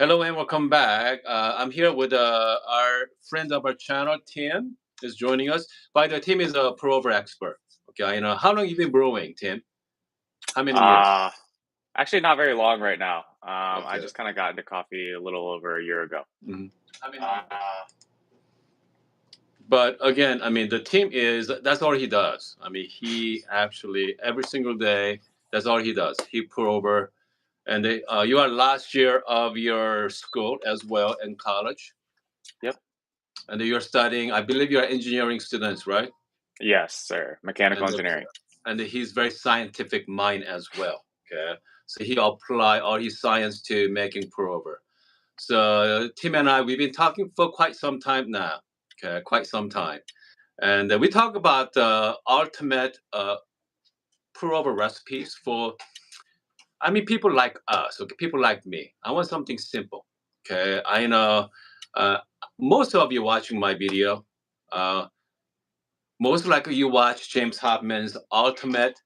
Hello and welcome back. I'm here with our friend of our channel, Tim, is joining us. By the way, Tim is a pour-over expert. Okay, how long you been brewing, Tim? How many years? Uh, Actually, not very long right now. I Okay. just kind of got into coffee a little over a year ago. hmm How many Uh, years? But again, the Tim is that's all he does. He actually every single day that's all he does. He pour over, and you are last year of your school as well in college, yep. and you're studying. I believe you're engineering students, right? Yes, sir. Mechanical and engineering. he's very scientific mind as well. Okay, so he apply all his science to making pour-over. So Tim and I, we've been talking for quite some time now. Okay, quite some time, and we talk about ultimate pour-over recipes for. People like us. Okay, people like me. I want something simple. Okay, I know uh, most of you watching my video. Uh, Most likely you watch James Hoffmann's Ultimate.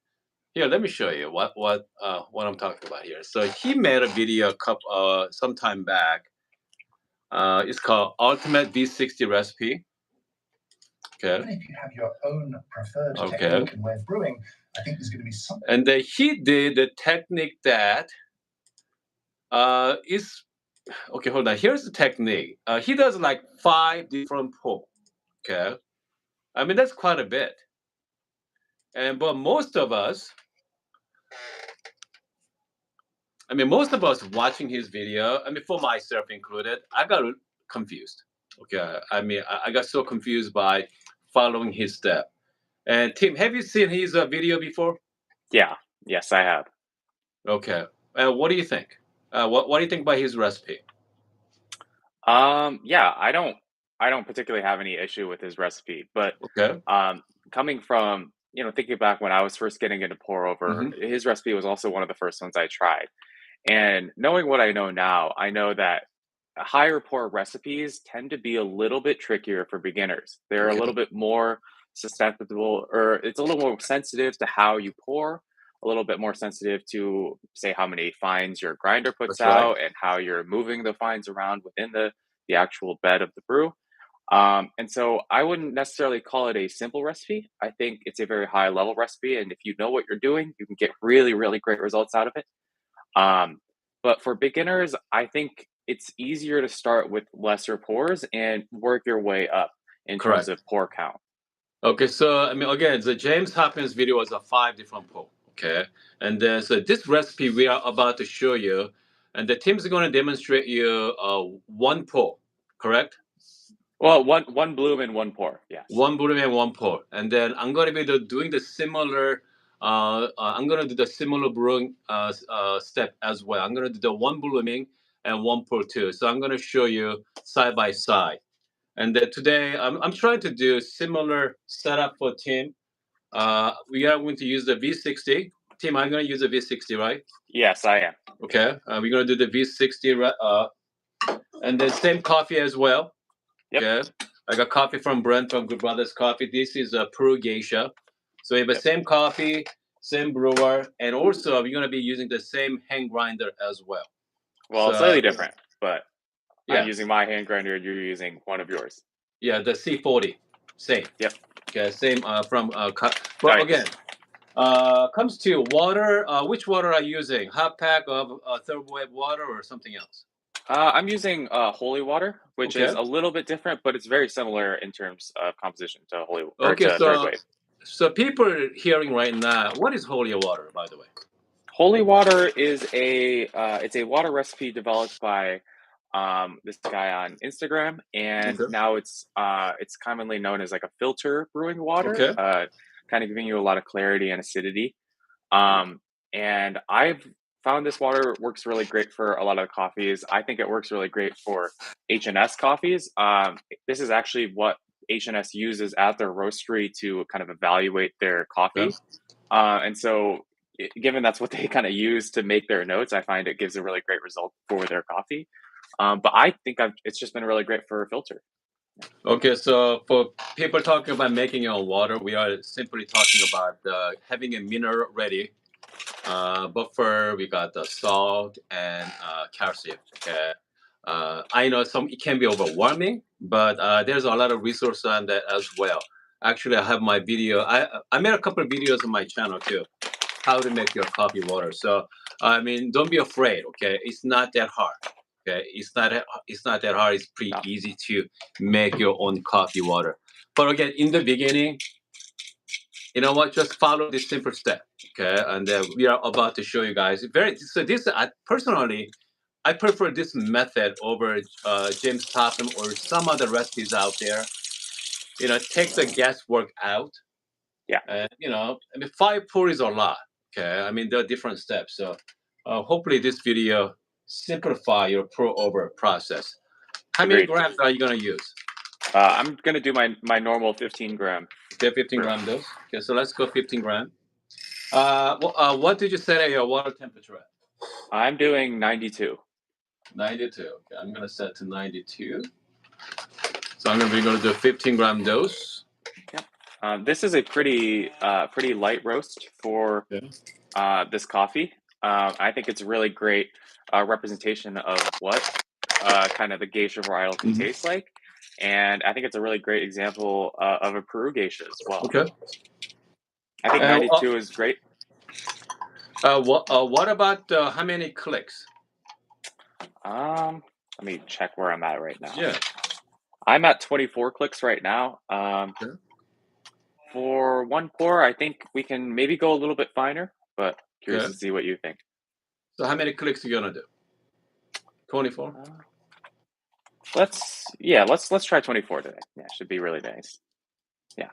Here, let me show you what I'm talking about here. So he made a video some time back. It's called Ultimate V60 Recipe. Okay. Even if you have your own preferred technique and way of brewing, I think there's going to be something. And he did the technique that is okay. Hold on. Here's the technique. He does like 5 different pour. Okay. That's quite a bit. But most of us watching his video, for myself included, I got confused. Okay, I got so confused by following his step. And Tim, have you seen his video before? Yeah. Yes, I have. Okay, what do you think? What do you think about his recipe? Yeah, I don't particularly have any issue with his recipe, but Okay. coming from thinking back when I was first getting into pour over, hmm his recipe was also one of the first ones I tried. And knowing what I know now, I know that higher pour recipes tend to be a little bit trickier for beginners. They're a Okay. little bit more susceptible, or it's a little more sensitive to how you pour, a little bit more sensitive to, say, how many fines your grinder puts That's right. out and how you're moving the fines around within the actual bed of the brew. And so I wouldn't necessarily call it a simple recipe. I think it's a very high level recipe. And if you know what you're doing, you can get really, really great results out of it. Um, but for beginners, I think it's easier to start with lesser pours and work your way up in terms Correct. of pour count. Okay, so again, the James Hopkins video was a 5 different poll. Okay, and then so this recipe we are about to show you, and the team's going to demonstrate you one poll, correct? Well, one bloom and one pour. Yes. One brewing and one pour, and then I'm going to be doing the similar. I'm going to do the similar brewing step as well. I'm going to do the one blooming and one pour too. So I'm going to show you side by side. And then today I'm trying to do similar setup for Tim. We are going to use the V60. Tim, I'm going to use the V60, right? Yes, I am. Okay. We're going to do the V60, and then same coffee as well. Yep. Okay. I got coffee from Brent from Good Brothers Coffee. This is a Peru Geisha. So we have the Yep. same coffee, same brewer, and also we're going to be using the same hand grinder as well. Well, So slightly different, but I'm yeah, using my hand grinder. You're using one of yours. yeah, the C40, same. Yep. Okay, same from. All But right. again, comes to water. Which water are you using? Hot pack of thermal wave water or something else? I'm using holy water, which is Okay. a little bit different, but it's very similar in terms of composition to holy or Okay. to third wave. So people are hearing right now. What is holy water, by the way? Holy water is it's a water recipe developed by this guy on Instagram, and Okay. now it's commonly known as like a filter brewing water, Okay. kind of giving you a lot of clarity and acidity. And I've found this water works really great for a lot of the coffees. I think it works really great for H&S coffees. This is actually what H&S uses at their roastery to kind of evaluate their Yeah. coffee. And so, given that's what they kind of use to make their notes, I find it gives a really great result for their coffee. But I think it's just been really great for a filter. Okay, so for people talking about making your own water, we are simply talking about having a mineral ready. But for we got the salt and calcium. Okay, I know it can be overwhelming, but there's a lot of resources on that as well. Actually, I have my video. I made a couple of videos on my channel too, how to make your coffee water. So I mean, don't be afraid. Okay, it's not that hard. Okay, it's not that hard. It's pretty No. easy to make your own coffee water. But again, in the beginning, you know what? Just follow this simple step. Okay, and we are about to show you guys. This I personally I prefer this method over James Topham or some other recipes out there. You know, take the guesswork out. Yeah, And I mean, 5 pour is a lot. Okay, I mean there are different steps. So hopefully this video simplify your pour over process. How many agreed. grams are you gonna use? I'm gonna do my normal 15 gram. Okay, 15 gram dose. Okay, so let's go 15 gram. What did you set your water temperature at? I'm doing 92. 92. Okay, I'm gonna set to 92. So we're gonna do a 15 gram dose. This is a pretty light roast for Okay. this coffee. I think it's a really great representation of what kind of the geisha varietal can Mhm. taste like, and I think it's a really great example of a Peru geisha as well. Okay. I think And 92 is great. what about how many clicks? Let me check where I'm at right now. Yeah. I'm at 24 clicks right now. Okay. For one pour, I think we can maybe go a little bit finer, but curious Okay. to see what you think. So how many clicks are you gonna do? 24. Let's try 24 today. Yeah, should be really nice. Yeah.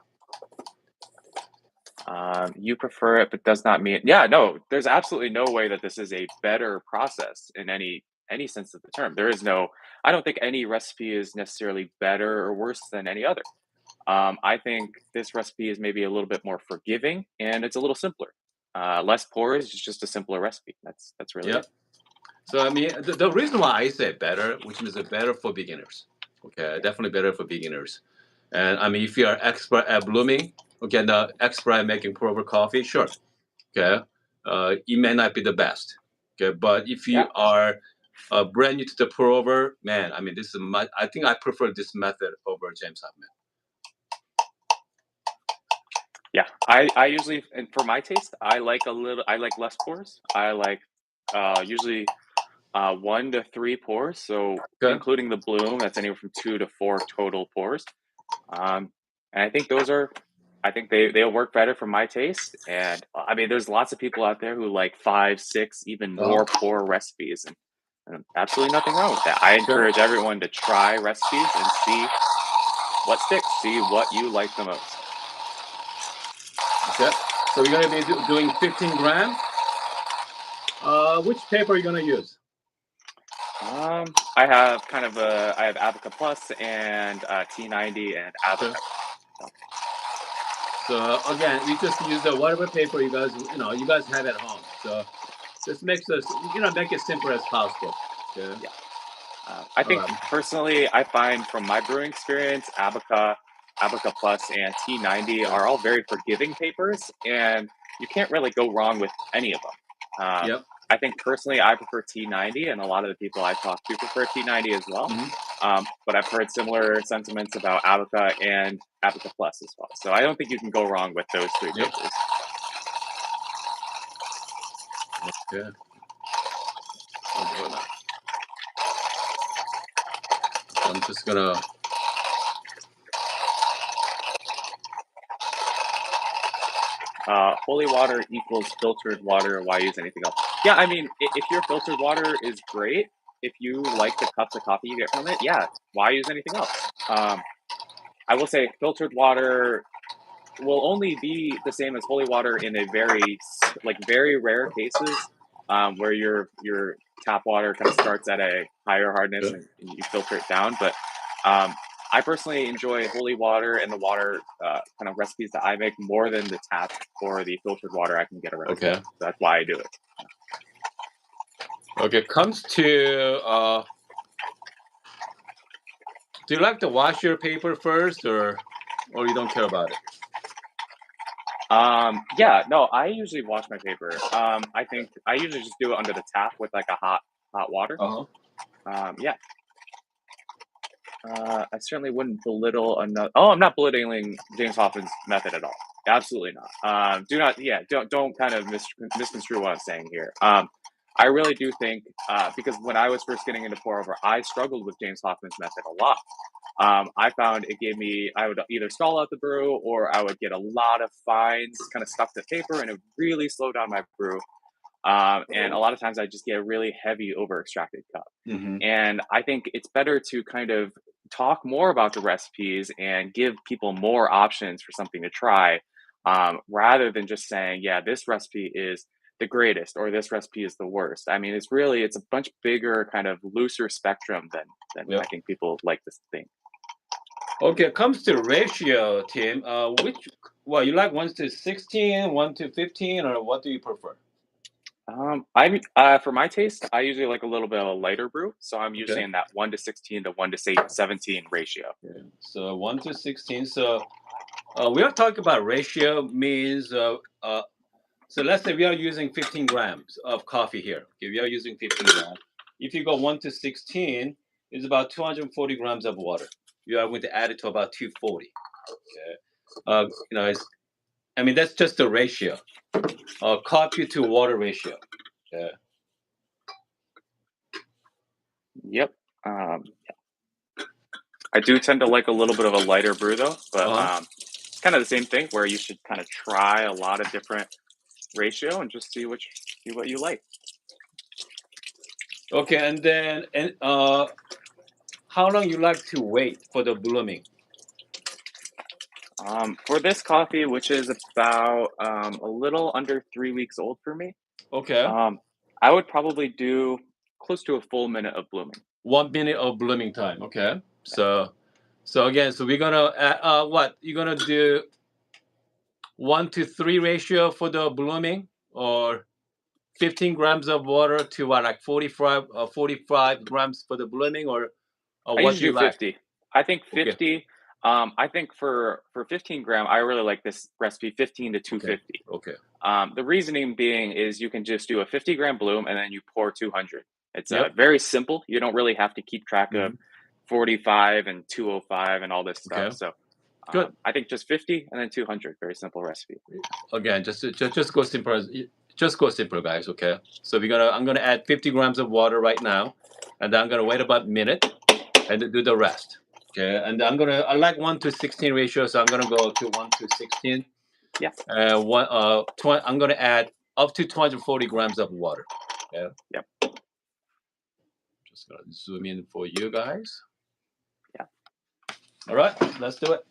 You prefer it, but does not mean no. There's absolutely no way that this is a better process in any sense of the term. There is no. I don't think any recipe is necessarily better or worse than any other. I think this recipe is maybe a little bit more forgiving and it's a little simpler. Less porous, it's just a simpler recipe. That's really Yeah. it. So I mean, the reason why I say better, which means better for beginners. Okay, Yeah. definitely better for beginners. And I mean, if you are expert at blooming, okay, the expert at making pour over coffee, sure. Okay, it may not be the best. Okay, but if Yeah. you are brand new to the pour over, man, I mean, this is I think I prefer this method over James Hoffman. Yeah. I usually, and for my taste, I like less pours. I like usually 1 to 3 pours. So Okay. including the bloom, that's anywhere from 2 to 4 total pours. Um, and I think they'll work better for my taste. And I mean, there's lots of people out there who like 5, 6, even Uh-huh. more pour recipes, and absolutely nothing wrong with that. I Okay. encourage everyone to try recipes and see what sticks, see what you like the most. Okay. So we're gonna be doing 15 grams. Which paper are you gonna use? I have Abaca Plus and T90 and Okay. Abaca. So again, you just use the whatever paper you guys have at home. So just makes us make it simple as possible. Okay. Yeah. I All think right. personally, I find from my brewing experience, Abaca Plus, and T90 Okay. are all very forgiving papers, and you can't really go wrong with any of them. Yep. I think personally, I prefer T90, and a lot of the people I talk to prefer T90 as well. Hmm. But I've heard similar sentiments about Abaca and Abaca Plus as well. So I don't think you can go wrong with those 3 Yep. papers. Okay. I'll do it now. I'm just gonna. Holy water equals filtered water. Why use anything else? Yeah, I mean, if your filtered water is great, if you like the cups of coffee you get from it, yeah, why use anything else? I will say filtered water will only be the same as holy water in a very rare cases where your tap water kind of starts at a higher hardness Okay. and you filter it down. But um, I personally enjoy holy water and the water kind of recipes that I make more than the tap or the filtered water I can get around here. Okay. So that's why I do it. Okay. Comes to. Do you like to wash your paper first, or you don't care about it? Yeah, no, I usually wash my paper. I think I usually just do it under the tap with like a hot water. Uh huh. Yeah. I certainly wouldn't belittle another. Oh, I'm not belittling James Hoffman's method at all. Absolutely not. Do not. Yeah. Don't kind of misconstrue what I'm saying here. I really do think because when I was first getting into pour over, I struggled with James Hoffman's method a lot. I found it gave me, I would either stall out the brew or I would get a lot of fines kind of stuck to paper and it would really slow down my brew. And a lot of times I just get a really heavy over extracted cup. Mm-hmm. And I think it's better to kind of talk more about the recipes and give people more options for something to try rather than just saying, yeah, this recipe is the greatest or this recipe is the worst. I mean, it's a much bigger kind of looser spectrum than I Yep. think people like to think. Okay, it comes to ratio, Tim. Well, you like 1 to 16, 1 to 15, or what do you prefer? I For my taste, I usually like a little bit of a lighter brew, so I'm usually Okay. in that 1 to 16 to 1 to 17 ratio. Yeah. So 1 to 16. So we are talking about ratio means so let's say we are using 15 grams of coffee here. Okay, we are using 15 grams. If you go 1 to 16, it's about 240 grams of water. You are going to add it to about 240. Okay. I mean that's just the ratio. Coffee to water ratio. Okay. Yep. Um, I do tend to like a little bit of a lighter brew though, but Uh-huh. it's kind of the same thing where you should kind of try a lot of different ratio and just see what you like. Okay, and then how long you like to wait for the blooming? For this coffee, which is about a little under 3 weeks old for me, Okay. um, I would probably do close to a full minute of blooming. 1 minute of blooming time. Okay. So again, so we're gonna what you're gonna do 1 to 3 ratio for the blooming, or 15 grams of water to what, like 45 grams for the blooming, or I what do usually you do like? 50. I think Okay. 50. I think for 15 gram, I really like this recipe 15 to Okay. 250. Okay. The reasoning being is you can just do a 50-gram bloom and then you pour 200. It's Yep. very simple. You don't really have to keep track of Hmm. 45 and 205 and all this stuff. Okay. So Good. I think just 50 and then 200. Very simple recipe. Again, just go simple. Just go simple, guys. Okay. So I'm gonna add 50 grams of water right now, and then I'm gonna wait about a minute and do the rest. Okay. And I like 1 to 16 ratio, so I'm gonna go to 1 to 16. Yeah. I'm gonna add up to 240 grams of water. Yeah. Yep. Just gonna zoom in for you guys. Yeah. All right, let's do it.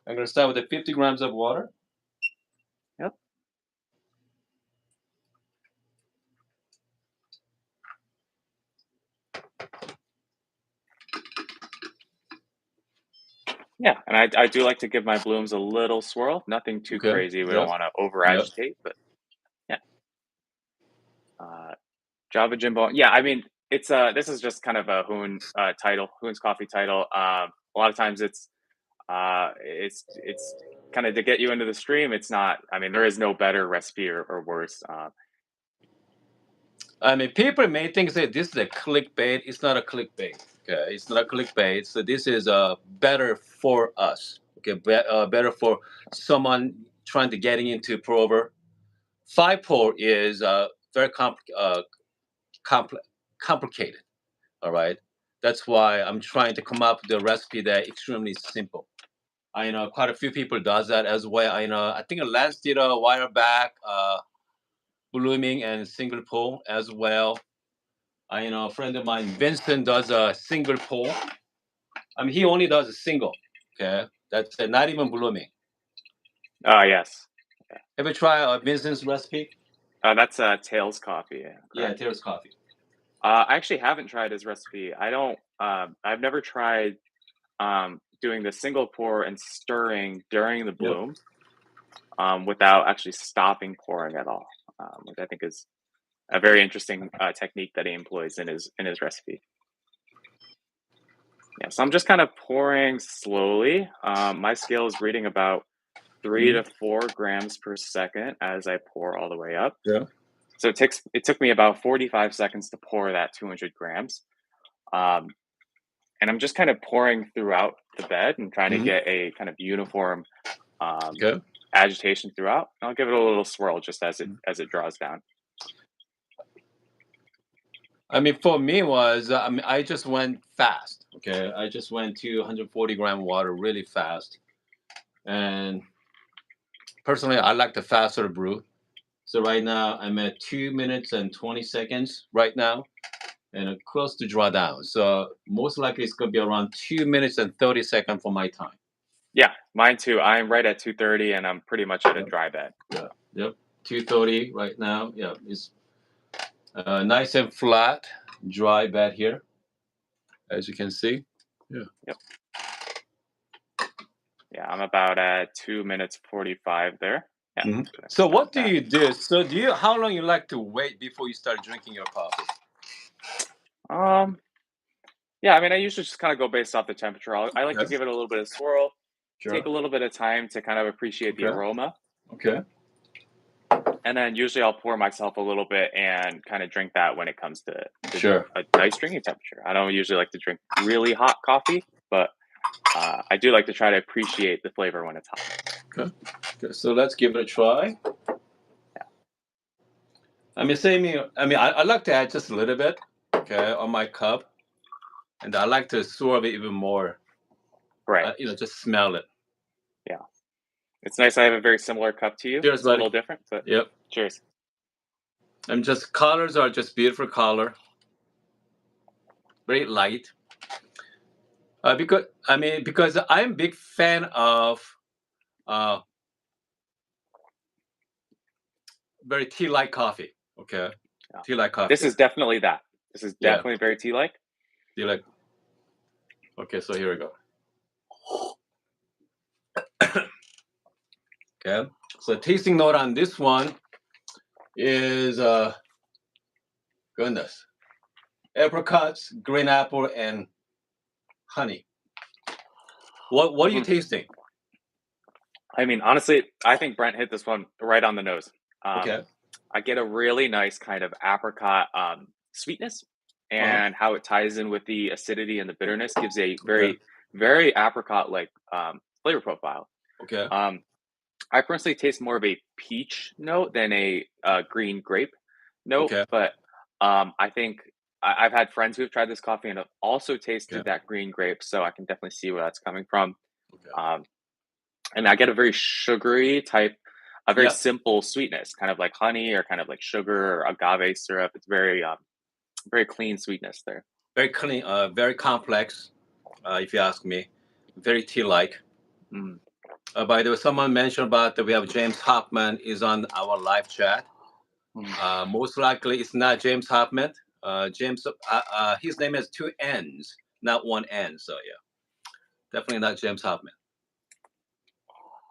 I'm gonna start with the 50 grams of water. Yep. Yeah, and I do like to give my blooms a little swirl. Nothing too Okay. crazy. We don't Yep. want to over Yep. agitate, but yeah. Uh, Java Jimbo. Yeah, I mean, it's this is just kind of a Hoon title, Hoon's coffee title. A lot of times it's kind of to get you into the stream. It's not. I mean, there is no better recipe or worse. I mean, people may think that this is a clickbait. It's not a clickbait. Okay, it's not a clickbait. So this is better for us. Okay, better for someone trying to getting into prover. 5 pour is very complicated. All right, that's why I'm trying to come up with a recipe that extremely simple. I know quite a few people does that as well. I think Lance did a while back, blooming and single pour as well. A friend of mine, Vincent, does a single pour. I mean, he only does a single. Okay, that's not even blooming. Yes. Have you tried Vincent's recipe? That's Tails coffee. Yeah, Yeah, correct. Terrace Coffee. I actually haven't tried his recipe. I don't. I've never tried doing the single pour and stirring during the Yep. bloom without actually stopping pouring at all, which I think is a very interesting technique that he employs in his recipe. Yeah, so I'm just kind of pouring slowly. My scale is reading about 3 to 4 grams per second as I pour all the way up. Yeah. So it took me about 45 seconds to pour that 200 grams. And I'm just kind of pouring throughout the bed and trying to Mhm. get a kind of uniform Okay. agitation throughout. And I'll give it a little swirl just Mhm. as it draws down. I mean, for me was I mean, I just went fast. Okay, I just went to 140-gram water really fast, and personally, I like the faster brew. So right now, I'm at 2 minutes and 20 seconds right now, and close to draw down. So most likely, it's gonna be around 2 minutes and 30 seconds for my time. Yeah, mine too. I'm right at 230 and I'm pretty much at a Yep. dry bed. Yeah. Yep. 230 right now. Yeah, it's nice and flat, dry bed here, as you can see. Yeah. Yep. Yeah, I'm about at 2 minutes 45 there. Yeah, Mhm. gonna So stop what do that. you do? So do you how long you like to wait before you start drinking your coffee? Um, yeah, I mean, I usually just kind of go based off the temperature. I like to Okay. give it a little bit of swirl, take Sure. a little bit of time to kind of appreciate the Okay. aroma, Okay. and then usually I'll pour myself a little bit and kind of drink that when it comes to Sure. a nice drinking temperature. I don't usually like to drink really hot coffee, but I do like to try to appreciate the flavor when it's hot. Okay. Okay. So let's give it a try. I mean, same here. I mean, I like to add just a little bit, okay, on my cup, and I like to swirl it even more. Right. Just smell it. Yeah. It's nice. I have a very similar cup to you. Cheers, It's a buddy. little different, but Yep. cheers. And just colors are just beautiful color, very light. Because I'm a big fan of uh, very tea-like coffee. Okay, Yeah. tea-like This coffee. is definitely that. This is Yeah, definitely very tea-like. tea-like. Okay, so here we go. Okay, so tasting note on this one is goodness, apricots, green apple, and honey. What are you Mhm. tasting? I mean, honestly, I think Brent hit this one right on the nose. Um, Okay. I get a really nice kind of apricot sweetness, Uh-huh. and how it ties in with the acidity and the bitterness gives a Okay. very, very apricot like flavor profile. Okay. Um, I personally taste more of a peach note than a green grape note, Okay. but I think I've had friends who have tried this coffee and have also tasted Okay. that green grape, so I can definitely see where that's coming from. Okay. Um, and I get a very sugary type, a very Yeah. simple sweetness, kind of like honey or kind of like sugar or agave syrup. It's very, very clean sweetness there. Very clean. Very complex. If you ask me, very tea-like. Mm. By the way, someone mentioned about that we have James Hoffmann is on our live chat. Mm. Most likely, it's not James Hoffmann. His name has two N's, not one N. So yeah, definitely not James Hoffmann.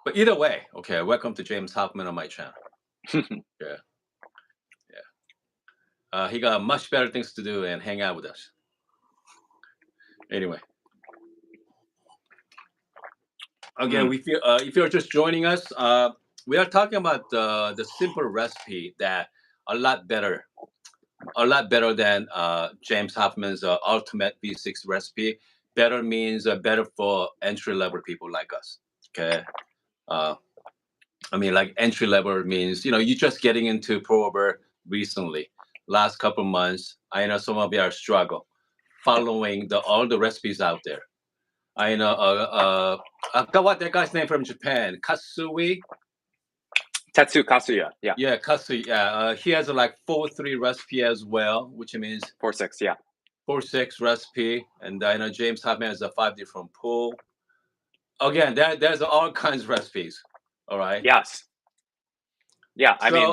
But either way, okay. Welcome to James Hoffmann on my channel. Yeah, yeah. He got much better things to do and hang out with us. Anyway, again, Mm. if you're just joining us, we are talking about the simple recipe that a lot better than James Hoffmann's ultimate V6 recipe. Better means better for entry level people like us. Okay. Uh, I mean, like entry level means you're just getting into pour over recently, last couple months. I know some of you are struggle following all the recipes out there. I know. I forgot what that guy's name from Japan, Kasui. Tetsu Kasuya, yeah, Yeah, Kasui. Yeah, he has a like 4-3 recipe as well, which means 4-6, yeah. 4-6 recipe, and I know James Hoffman has a 5 different pool. Again, there's all kinds of recipes. All right. Yes. Yeah, I mean, So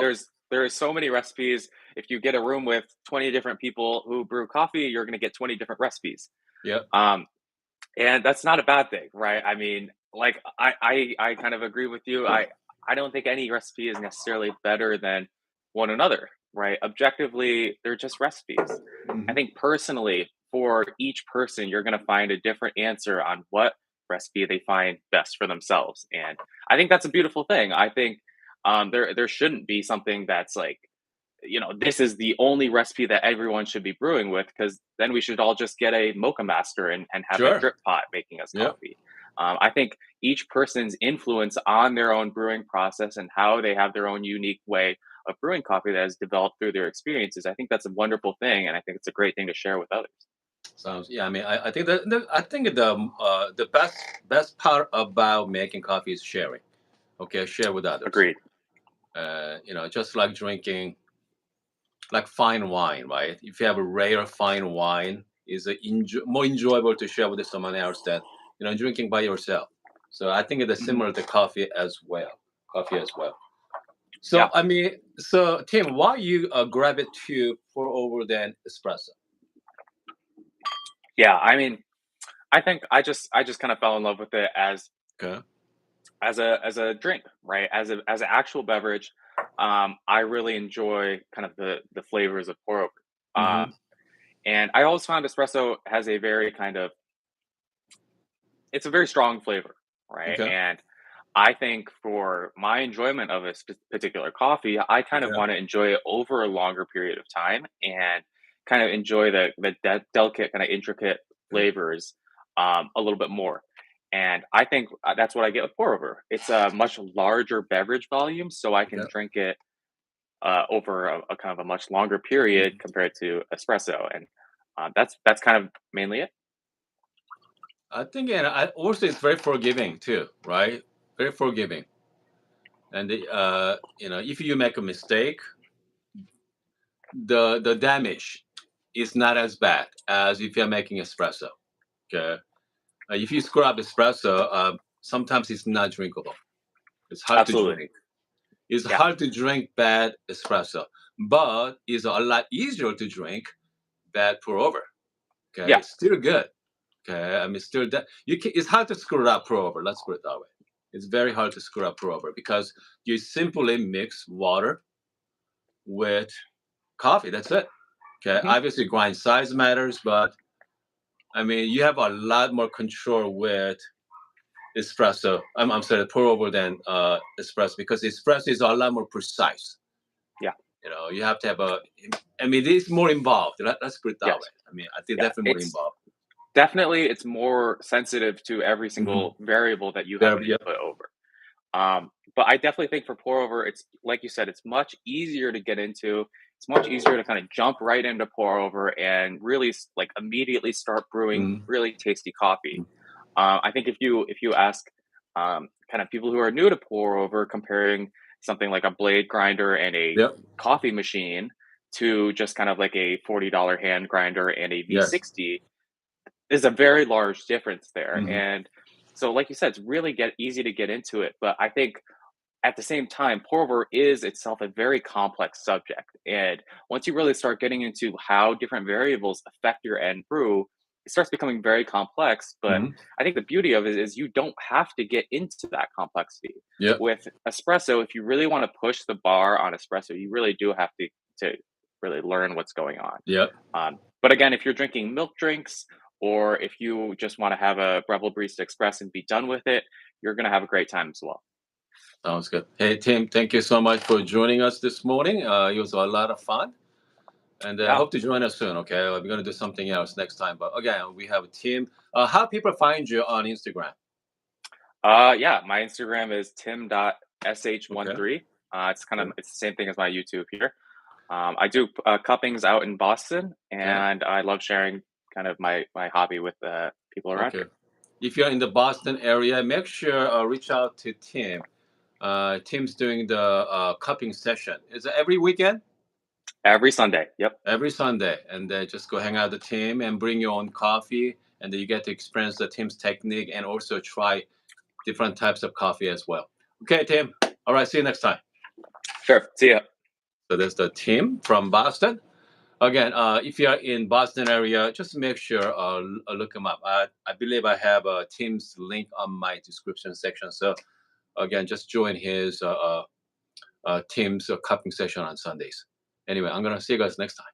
there's so many recipes. If you get a room with 20 different people who brew coffee, you're going to get 20 different recipes. yeah, Um, and that's not a bad thing, right? I mean, like I kind of agree with you. I don't think any recipe is necessarily better than one another, right? Objectively, they're just recipes. I hmm think personally, for each person, you're going to find a different answer on what recipe they find best for themselves, and I think that's a beautiful thing. I think there shouldn't be something that's like this is the only recipe that everyone should be brewing with, because then we should all just get a mocha master and have a Sure. drip pot making us Yeah. coffee. I think each person's influence on their own brewing process and how they have their own unique way of brewing coffee that has developed through their experiences, I think that's a wonderful thing, and I think it's a great thing to share with others. Sounds. Yeah. I mean, I think I think the best part about making coffee is sharing. Okay, share with others. Agreed. Just like drinking like fine wine, right? If you have a rare fine wine, is more enjoyable to share with someone else than drinking by yourself. So I think it's Mhm. similar to coffee as well. Coffee as well. So Yeah. I mean, so Tim, why you grab it to pour over than espresso? Yeah. I mean, I think I just kind of fell in love with it Okay. as a drink, right? As an actual beverage. I really enjoy kind of the flavors of pour over. Mm-hmm. And I always found espresso has a very kind of it's a very strong flavor, right? Okay. And I think for my enjoyment of a particular coffee, I kind of Okay. want to enjoy it over a longer period of time and kind of enjoy the delicate, kind of intricate Okay. flavors a little bit more. And I think that's what I get with pour over. It's a much larger beverage volume, so I can Okay. drink it over a kind of a much longer period Mhm. compared to espresso, and that's kind of mainly it. I think, and I also it's very forgiving too, right? Very forgiving. And if you make a mistake, the damage is not as bad as if you're making espresso. Okay, if you screw up espresso, sometimes it's not drinkable. It's hard to Absolutely, drink. It's yeah. hard to drink bad espresso, but it's a lot easier to drink bad pour over. Okay, Yeah, it's still good. Okay, I mean, still that it's hard to screw up pour over. Let's put it that way. It's very hard to screw up pour over because you simply mix water with coffee. That's it. Okay, mhm, obviously grind size matters, but I mean you have a lot more control with espresso. I'm sorry, pour over than espresso because espresso is a lot more precise. yeah, You have to have a. I mean, it is more involved. Let's put it that way. yes, I mean, I think yeah. definitely more It's involved. definitely it's more sensitive to every Hmm. single variable that you have There, to yeah, input over. But I definitely think for pour over, it's like you said, it's much easier to get into. It's much easier to kind of jump right into pour over and really like immediately start brewing mm, really tasty coffee. mm, I think if you ask kind of people who are new to pour over, comparing something like a blade grinder and a yep, coffee machine to just kind of like a $40 hand grinder and a yes, V60, is a very large difference there. hmm, And so, like you said, it's really get easy to get into it. But I think at the same time, pour over is itself a very complex subject. And once you really start getting into how different variables affect your end brew, it starts becoming very complex. But hmm, I think the beauty of it is you don't have to get into that complexity. yep, With espresso, if you really want to push the bar on espresso, you really do have to really learn what's going on. yep. But again, if you're drinking milk drinks or if you just want to have a Breville Barista Express and be done with it, you're going to have a great time as well. Sounds good. Hey, Tim, thank you so much for joining us this morning. It was a lot of fun. And I Yeah. hope to join us soon, okay? We're going to do something else next time. But again, we have a team. How people find you on Instagram? Yeah. My Instagram is Okay. tim.sh13. It's kind of Okay. it's the same thing as my YouTube here. I do cuppings out in Boston, Okay. and I love sharing kind of my hobby with people around Okay. here. If you're in the Boston area, make sure reach out to Tim. Tim's doing the cupping session. Is it every weekend? Every Sunday. Yep. Every Sunday. And just go hang out with the team and bring your own coffee. And then you get to experience the team's technique and also try different types of coffee as well. Okay, Tim. All right. See you next time. Sure. See ya. So there's the team from Boston. Again, if you're in Boston area, just make sure look them up. I believe I have a Teams link on my description section. So again, just join his Teams cupping session on Sundays. Anyway, I'm gonna see you guys next time.